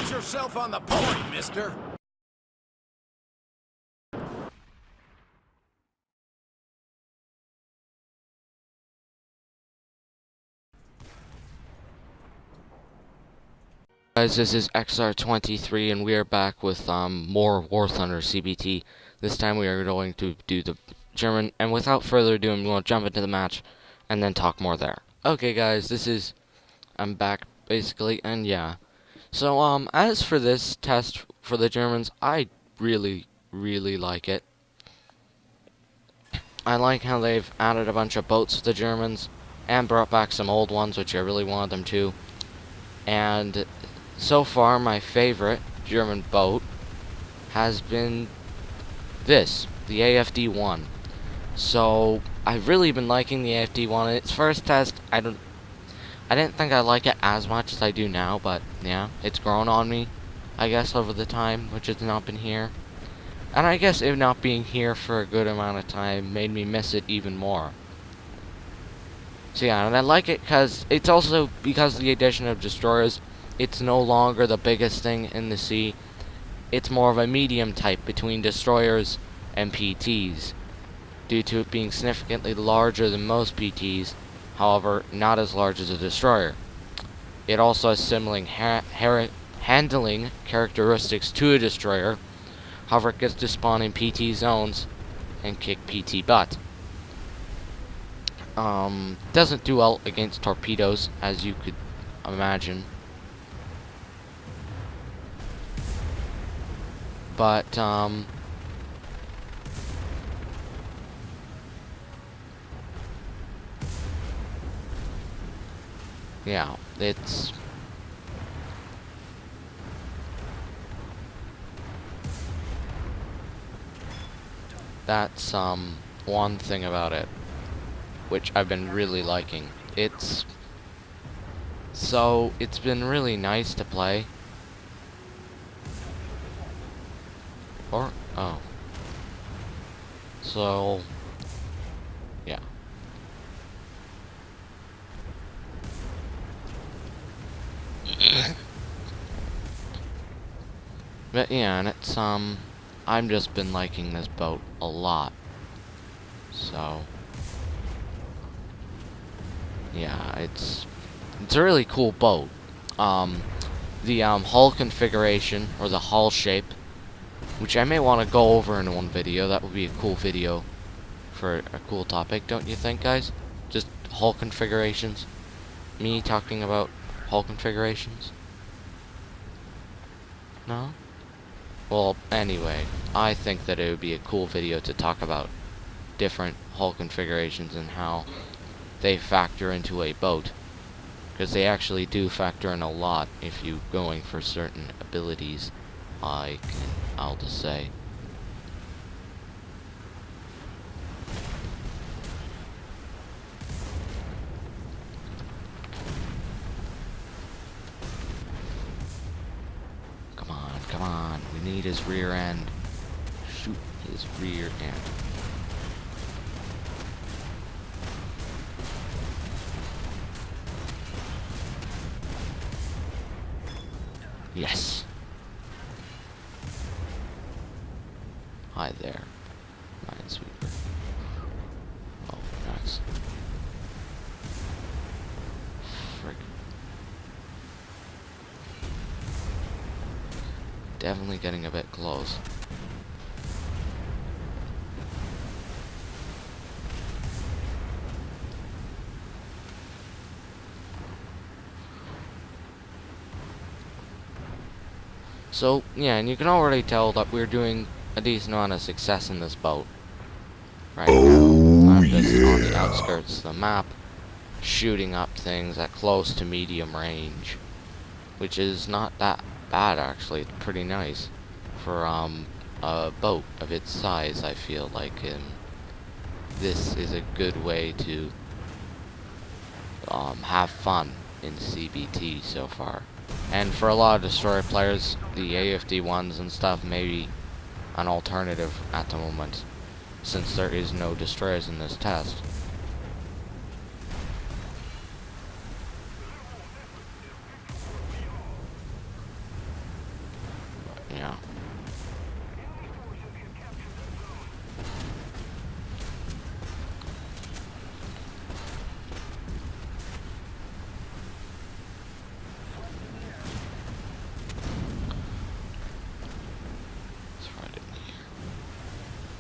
Ease yourself on the point, mister. Guys, this is XR23 and we are back with more War Thunder CBT. This time we are going to do the German, and without further ado, I'm going to jump into the match and then talk more there. Okay guys, I'm back basically, and yeah. So as for this test for the Germans, I really like it. I like how they've added a bunch of boats to the Germans and brought back some old ones, which I really wanted them to. And so far, my favorite German boat has been this, the AFD-1. So I've really been liking the AFD-1. In its first test, I didn't think I like it as much as I do now, but yeah, it's grown on me, I guess, over the time, which has not been here. And I guess it not being here for a good amount of time made me miss it even more. So yeah, and I like it because it's also because of the addition of destroyers. It's no longer the biggest thing in the sea. It's more of a medium type between destroyers and PTs, due to it being significantly larger than most PTs, however, not as large as a destroyer. It also has similar handling characteristics to a destroyer, however, it gets to spawn in PT zones and kick PT butt. Doesn't do well against torpedoes, as you could imagine. But, yeah, it's... That's, one thing about it, which I've been really liking. It's been really nice to play. Oh. So, yeah. But yeah, and it's, I've just been liking this boat a lot. So, yeah, it's a really cool boat. The, hull configuration, or the hull shape, which I may want to go over in one video. That would be a cool video for a cool topic, don't you think, guys? Just hull configurations. Me talking about hull configurations. No? Well, anyway, I think that it would be a cool video to talk about different hull configurations and how they factor into a boat. Because they actually do factor in a lot if you're going for certain abilities. I'll just say. Come on, we need his rear end. Shoot his rear end. Yes. Hi there, Minesweeper. Oh, nice. Frick. Definitely getting a bit close. So, yeah, and you can already tell that we're doing a decent amount of success in this boat right now. I'm just on the outskirts of the map, shooting up things at close to medium range, which is not that bad actually. It's pretty nice for a boat of its size. I feel like this is a good way to have fun in CBT so far. And for a lot of destroyer players, the AFD-1s and stuff may be an alternative at the moment, since there is no destroyers in this test.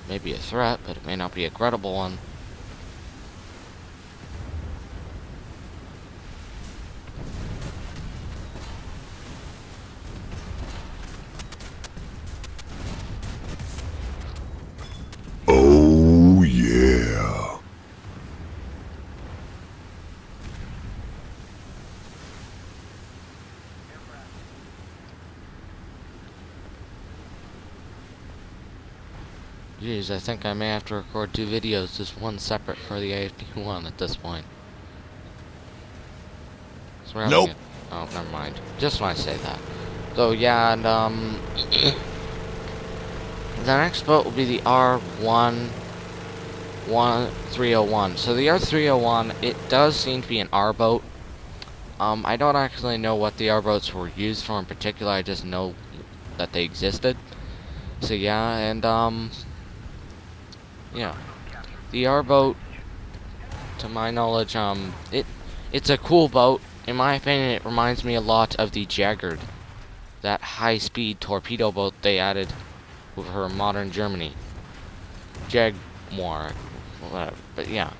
maybe a threat, but it may not be a credible one. Oh, yeah. Jeez, I think I may have to record 2 videos, just one separate for the AFD1 at this point. So Nope. Oh, never mind. Just when I say that. So yeah, and the next boat will be the R301. So the R301, it does seem to be an R boat. I don't actually know what the R boats were used for in particular. I just know that they existed. So yeah, and yeah, the R boat, to my knowledge, it's a cool boat. In my opinion, it reminds me a lot of the Jaggard, that high-speed torpedo boat they added with her modern Germany. Jaguar, whatever. But yeah,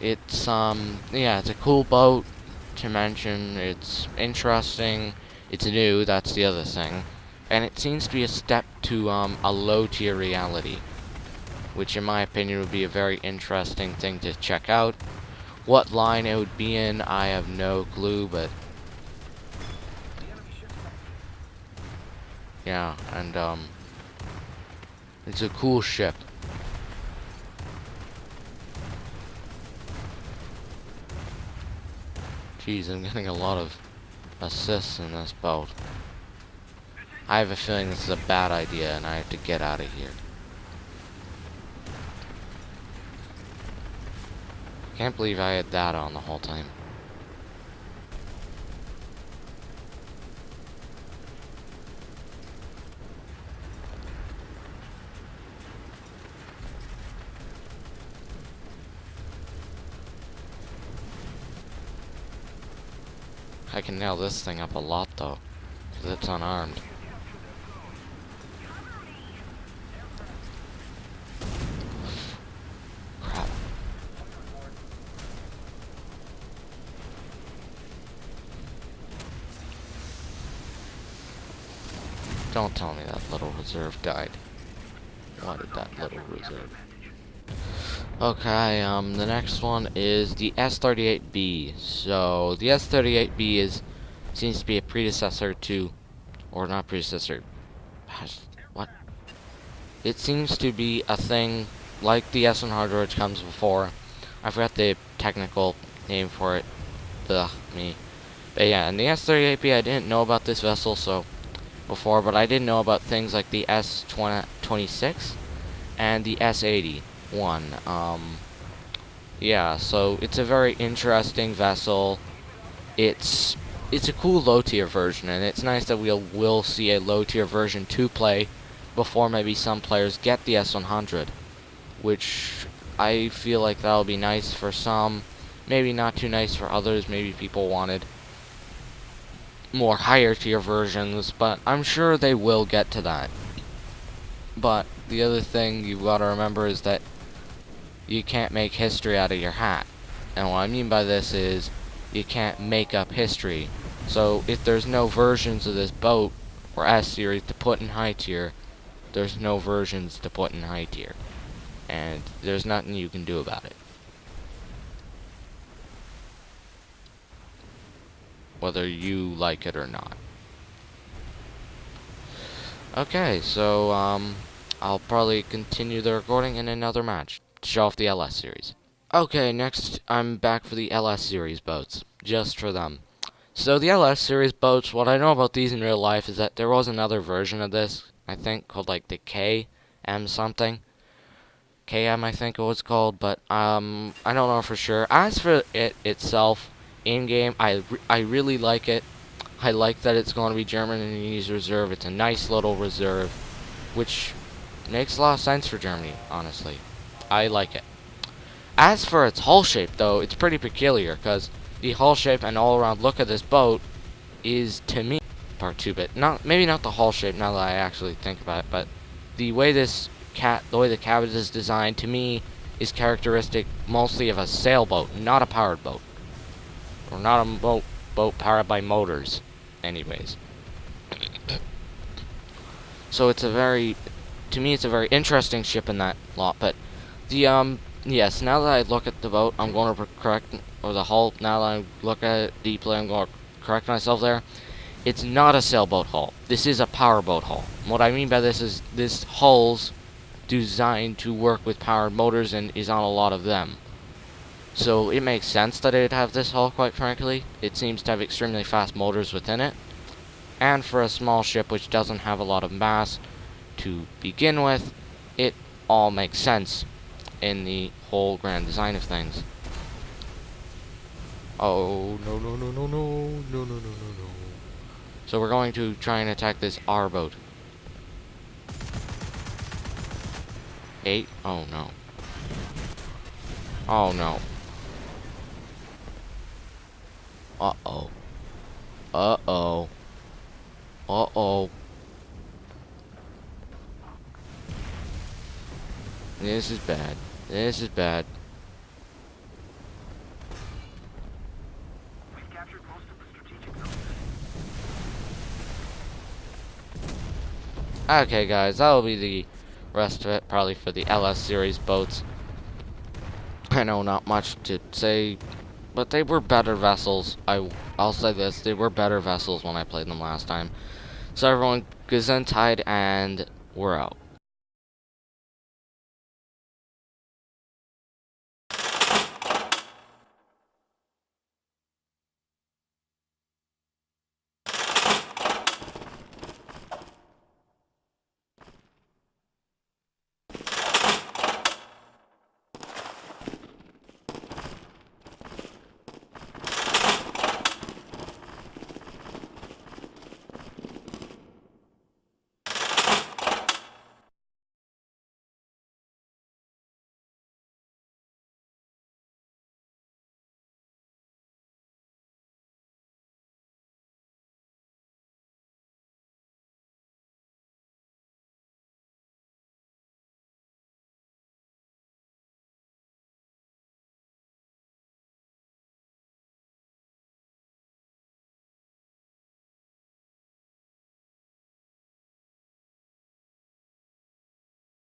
it's yeah, it's a cool boat to mention. It's interesting. It's new. That's the other thing, and it seems to be a step to a low-tier reality, which in my opinion would be a very interesting thing to check out. What line it would be in, I have no clue, but yeah, and it's a cool ship. Jeez, I'm getting a lot of assists in this boat. I have a feeling this is a bad idea and I have to get out of here. Can't believe I had that on the whole time. I can nail this thing up a lot though, because it's unarmed. Crap. Don't tell me that little reserve died. Why did that little reserve? Okay, the next one is the S-38B. So, the S-38B seems to be a predecessor to, or not predecessor, what? It seems to be a thing like the S-100 which comes before. I forgot the technical name for it. Ugh, me. But yeah, and the S-38B, I didn't know about this vessel before, but I didn't know about things like the S-26 and the S-81. Yeah, so it's a very interesting vessel. It's a cool low-tier version, and it's nice that we'll see a low-tier version to play before maybe some players get the S-100, which I feel like that'll be nice for some, maybe not too nice for others. Maybe people wanted more higher-tier versions, but I'm sure they will get to that. But the other thing you've got to remember is that you can't make history out of your hat. And what I mean by this is you can't make up history. So if there's no versions of this boat or S-series to put in high tier, there's no versions to put in high tier. And there's nothing you can do about it. Whether you like it or not. Okay, so I'll probably continue the recording in another match to show off the LS series. Okay, next I'm back for the LS series boats, just for them. So the LS series boats, what I know about these in real life is that there was another version of this, I think, called like the KM something. KM I think it was called, but I don't know for sure. As for it itself, in-game, I really like it. I like that it's going to be Germany's reserve. It's a nice little reserve, which makes a lot of sense for Germany, honestly. I like it. As for its hull shape, though, it's pretty peculiar, because the hull shape and all-around look of this boat is, to me, part 2 bit. Maybe not the hull shape, now that I actually think about it, but the way this the way the cabin is designed, to me, is characteristic mostly of a sailboat, not a powered boat. Or not a boat powered by motors, anyways. So it's to me, it's a very interesting ship in that lot. But the yes, now that I look at the boat, I'm going to correct, or the hull. Now that I look at it deeply, I'm going to correct myself there. It's not a sailboat hull. This is a powerboat hull. What I mean by this is this hull's designed to work with powered motors and is on a lot of them. So it makes sense that it'd have this hull, quite frankly. It seems to have extremely fast motors within it. And for a small ship which doesn't have a lot of mass to begin with, it all makes sense in the whole grand design of things. Oh, no, no, no, no, no, no, no, no, no, no. So we're going to try and attack this R boat. 8? Oh, no. Oh, no. Uh-oh. Uh-oh. Uh-oh. This is bad. This is bad. We've captured most of the strategic zones. Okay, guys, that'll be the rest of it, probably for the LS series boats. I know not much to say, but they were better vessels. I'll say this, they were better vessels when I played them last time. So everyone, Gesundheit, and we're out.